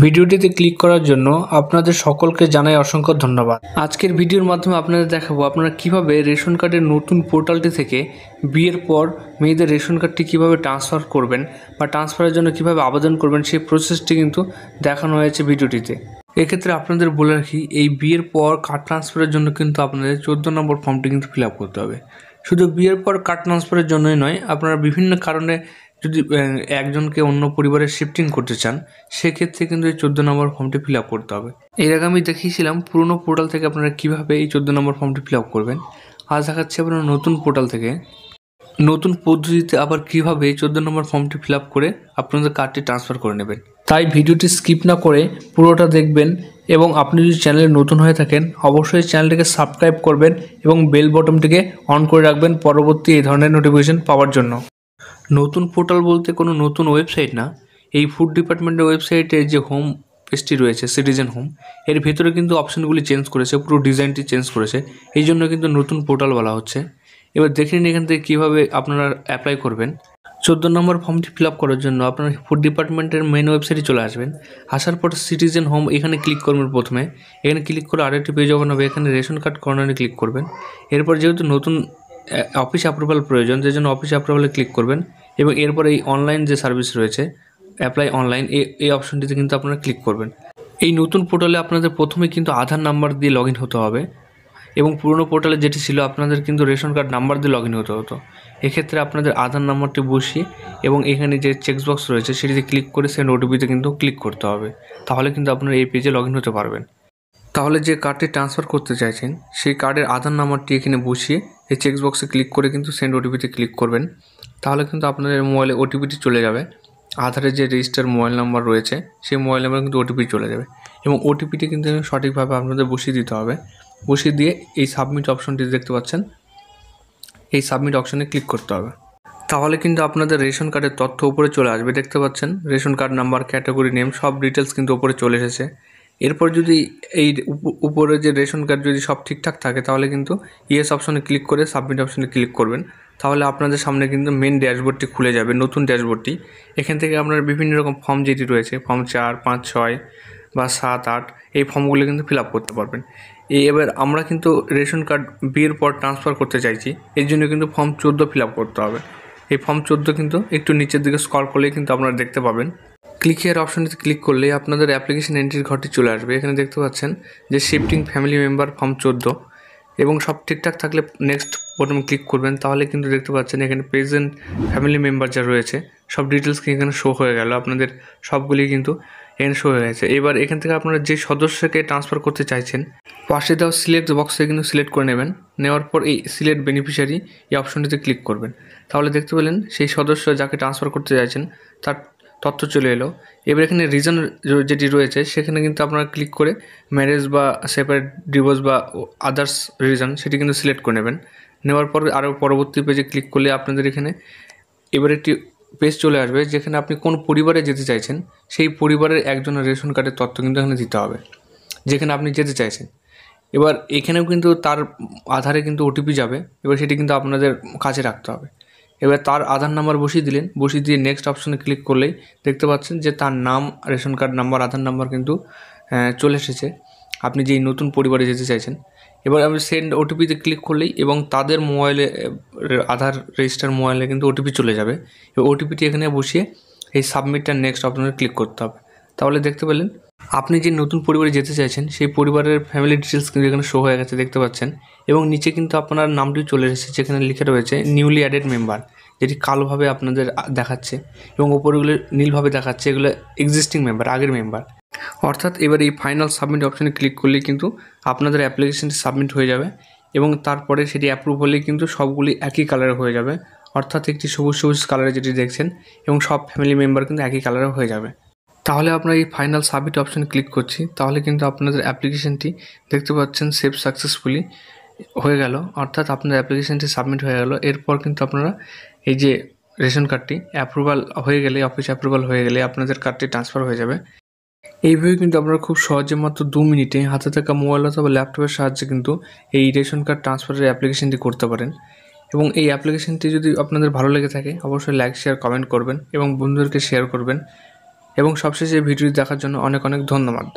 ভিডিওটিতে ক্লিক করার জন্য আপনাদের সকলকে জানাই অসংখ্য ধন্যবাদ। আজকের ভিডিওর মাধ্যমে আপনাদের দেখাবো আপনারা কিভাবে রেশন কার্ডের নতুন পোর্টালটি থেকে বিয়ের পর মেয়েদের রেশন কার্ডটি কিভাবে ট্রান্সফার করবেন বা ট্রান্সফারের জন্য কিভাবে আবেদন করবেন সেই প্রসেসটি কিন্তু দেখানো হয়েছে ভিডিওটিতে। এক্ষেত্রে আপনাদের বলে রাখি, এই বিয়ের পর কার্ড ট্রান্সফারের জন্য কিন্তু আপনাদের 14 নম্বর ফর্মটি কিন্তু ফিল আপ করতে হবে। শুধু বিয়ের পর কার্ড ট্রান্সফারের জন্যই নয়, আপনারা বিভিন্ন কারণে যদি একজনকে অন্য পরিবারে শিফটিং করতে চান সেক্ষেত্রে কিন্তু এই 14 নম্বর ফর্মটি ফিল আপ করতে হবে। এর আগে আমি দেখিয়েছিলাম পুরনো পোর্টাল থেকে আপনারা কীভাবে এই 14 নম্বর ফর্মটি ফিল আপ করবেন। আজ দেখাচ্ছি আপনারা নতুন পোর্টাল থেকে নতুন পদ্ধতিতে আবার কীভাবে এই 14 নম্বর ফর্মটি ফিল আপ করে আপনাদের কার্ডটি ট্রান্সফার করে নেবেন। তাই ভিডিওটি স্কিপ না করে পুরোটা দেখবেন এবং আপনি যদি চ্যানেলে নতুন হয়ে থাকেন অবশ্যই চ্যানেলটিকে সাবস্ক্রাইব করবেন এবং বেল বটনটিকে অন করে রাখবেন পরবর্তী এই ধরনের নোটিফিকেশন পাওয়ার জন্য। নতুন পোর্টাল বলতে কোনো নতুন ওয়েবসাইট না, এই ফুড ডিপার্টমেন্টের ওয়েবসাইটে যে হোম পেজটি রয়েছে সিটিজেন হোম, এর ভিতরে কিন্তু অপশানগুলি চেঞ্জ করেছে, পুরো ডিজাইনটি চেঞ্জ করেছে, এই জন্য কিন্তু নতুন পোর্টাল বলা হচ্ছে। এবার দেখে নিন এখান থেকে কীভাবে আপনারা অ্যাপ্লাই করবেন। 14 নম্বর ফর্মটি ফিল আপ করার জন্য আপনার ফুড ডিপার্টমেন্টের মেন ওয়েবসাইটে চলে আসবেন। আসার পর সিটিজেন হোম এখানে ক্লিক করবেন। প্রথমে এখানে ক্লিক করে আরেকটি পেজ ওপেন হবে, এখানে রেশন কার্ড কর্নারে ক্লিক করবেন। এরপর যেহেতু নতুন অফিস অ্যাপ্রুভাল প্রয়োজন, যে জন্য অফিস অ্যাপ্রুভালে ক্লিক করবেন এবং এরপর এই অনলাইন যে সার্ভিস রয়েছে অ্যাপ্লাই অনলাইন এই অপশনটিতে কিন্তু আপনারা ক্লিক করবেন। এই নতুন পোর্টালে আপনাদের প্রথমে কিন্তু আধার নাম্বার দিয়ে লগ ইন হতে হবে এবং পুরনো পোর্টালে যেটি ছিল আপনাদের কিন্তু রেশন কার্ড নাম্বার দিয়ে লগ ইন হতে হতো। এক্ষেত্রে আপনাদের আধার নাম্বারটি বসিয়ে এবং এখানে যে চেকবক্স রয়েছে সেটিতে ক্লিক করে সেন্ড ওটিপিতে কিন্তু ক্লিক করতে হবে, তাহলে কিন্তু আপনারা এই পেজে লগ ইন হতে পারবেন। তাহলে যে কার্ডটি ট্রান্সফার করতে চাইছেন সেই কার্ডের আধার নাম্বারটি এখানে বসিয়ে এই চেকবক্সে ক্লিক করে কিন্তু সেন্ড ওটিপিতে ক্লিক করবেন, তাহলে কিন্তু আপনাদের মোবাইলে ওটিপিটি চলে যাবে। আধারের যে রেজিস্টার মোবাইল নাম্বার রয়েছে সেই মোবাইল নাম্বারে কিন্তু ওটিপি চলে যাবে এবং ওটিপিটি কিন্তু সঠিকভাবে আপনাদের বসিয়ে দিতে হবে। বসিয়ে দিয়ে এই সাবমিট অপশনটি দেখতে পাচ্ছেন, এই সাবমিট অপশনে ক্লিক করতে হবে। তাহলে কিন্তু আপনাদের রেশন কার্ডের তথ্য উপরে চলে আসবে, দেখতে পাচ্ছেন ration card number, category name, সব ডিটেলস কিন্তু উপরে চলে এসেছে। এরপর যদি এই উপরে যে রেশন কার্ড যদি সব ঠিকঠাক থাকে তাহলে কিন্তু ইয়েস অপশনে ক্লিক করে সাবমিট অপশনে ক্লিক করবেন, তাহলে আপনাদের সামনে কিন্তু মেন ড্যাশবোর্ডটি খুলে যাবে, নতুন ড্যাশবোর্ডটি। এখান থেকে আপনার বিভিন্ন রকম ফর্ম যেটি রয়েছে ফর্ম 4, 5, 6 বা 7, 8 এই ফর্মগুলো কিন্তু ফিল আপ করতে পারবেন। এবার আমরা কিন্তু রেশন কার্ড বিয়ের পর ট্রান্সফার করতে চাইছি, এর জন্য কিন্তু ফর্ম 14 ফিল আপ করতে হবে। এই ফর্ম 14 কিন্তু একটু নিচের দিকে স্ক্রল করলেই কিন্তু আপনারা দেখতে পাবেন। ক্লিক হেয়ার অপশনটিতে ক্লিক করলেই আপনাদের অ্যাপ্লিকেশন এন্ট্রির ঘরটি চলে আসবে। এখানে দেখতে পাচ্ছেন যে শিফটিং ফ্যামিলি মেম্বার ফর্ম 14 এবং সব ঠিকঠাক থাকলে নেক্সট বটন ক্লিক করবেন, তাহলে কিন্তু দেখতে পাচ্ছেন এখানে প্রেজেন্ট ফ্যামিলি মেম্বার যা রয়েছে সব ডিটেলস এখানে শো হয়ে গেল, আপনাদের সবগুলি কিন্তু এখানে শো হয়ে গেছে। এবার এখান থেকে আপনারা যে সদস্যকে ট্রান্সফার করতে চাইছেন পাশে দেওয়া সিলেক্ট বক্সে কিন্তু সিলেক্ট করে নেবেন। নেওয়ার পর এই সিলেক্ট বেনিফিশিয়ারি এই অপশনটিতে ক্লিক করবেন, তাহলে দেখতে পেলেন সেই সদস্য যাকে ট্রান্সফার করতে চাইছেন তার তথ্য চলে এলো। এবার এখানে রিজন যেটি রয়েছে সেখানে কিন্তু আপনারা ক্লিক করে ম্যারেজ বা সেপারেট ডিভোর্স বা আদার্স রিজন সেটি কিন্তু সিলেক্ট করে নেবেন। নেওয়ার পর আরও পরবর্তী পেজে ক্লিক করলে আপনাদের এখানে এবার একটি পেজ চলে আসবে যেখানে আপনি কোন পরিবারে যেতে চাইছেন সেই পরিবারের একজনের রেশন কার্ডের তথ্য কিন্তু এখানে দিতে হবে যেখানে আপনি যেতে চাইছেন। এবার এখানেও কিন্তু তার আধারে কিন্তু ওটিপি যাবে, এবার সেটি কিন্তু আপনাদের কাছে রাখতে হবে। এবার তার আধার নাম্বার বসিয়ে দিলেন, বসিয়ে দিয়ে নেক্সট অপশনে ক্লিক করলেই দেখতে পাচ্ছেন যে তার নাম, রেশন কার্ড নাম্বার, আধার নাম্বার কিন্তু চলে এসেছে আপনি যেই নতুন পরিবারে যেতে চাইছেন। এবার আমি সেন্ড ওটিপিতে ক্লিক করলেই এবং তাদের মোবাইলে আধার রেজিস্টার মোবাইলে কিন্তু ওটিপি চলে যাবে। এবার ওটিপিটি এখানে বসিয়ে এই সাবমিট আর নেক্সট অপশনে ক্লিক করতে হবে, তাহলে দেখতে পেলেন আপনি যে নতুন পরিবারে যেতে চাইছেন সেই পরিবারের ফ্যামিলি ডিটেলস কিন্তু এখানে শো হয়ে গেছে, দেখতে পাচ্ছেন। এবং নিচে কিন্তু আপনার নামটি চলে এসেছে যেখানে লিখে রয়েছে নিউলি অ্যাডেড মেম্বার, যেটি কালোভাবে আপনাদের দেখাচ্ছে এবং ওপরগুলো নীলভাবে দেখাচ্ছে, এগুলো এক্সিস্টিং মেম্বার, আগের মেম্বার। অর্থাৎ এবার এই ফাইনাল সাবমিট অপশানে ক্লিক করলেই কিন্তু আপনাদের অ্যাপ্লিকেশনটি সাবমিট হয়ে যাবে এবং তারপরে সেটি অ্যাপ্রুভ হলেই কিন্তু সবগুলি একই কালারে হয়ে যাবে, অর্থাৎ একটি সবুজ সবুজ কালারে যেটি দেখছেন এবং সব ফ্যামিলি মেম্বার কিন্তু একই কালারে হয়ে যাবে। তাহলে আপনারা এই ফাইনাল সাবমিট অপশানে ক্লিক করছি, তাহলে কিন্তু আপনাদের অ্যাপ্লিকেশনটি দেখতে পাচ্ছেন সেভ সাকসেসফুলি হয়ে গেল, অর্থাৎ আপনার অ্যাপ্লিকেশনটি সাবমিট হয়ে গেল। এরপর কিন্তু আপনারা এই যে রেশন কার্ডটি অ্যাপ্রুভাল হয়ে গেলে, অফিস অ্যাপ্রুভাল হয়ে গেলে আপনাদের কার্ডটি ট্রান্সফার হয়ে যাবে। এইভাবে কিন্তু আপনারা খুব সহজে মাত্র 2 মিনিটে হাতে থাকা মোবাইল অথবা ল্যাপটপের সাহায্যে কিন্তু এই রেশন কার্ড ট্রান্সফারের অ্যাপ্লিকেশনটি করতে পারেন। এবং এই অ্যাপ্লিকেশনটি যদি আপনাদের ভালো লেগে থাকে অবশ্যই লাইক, শেয়ার, কমেন্ট করবেন এবং বন্ধুদেরকে শেয়ার করবেন এবং সবশেষে ভিডিওটি দেখার জন্য অনেক অনেক ধন্যবাদ।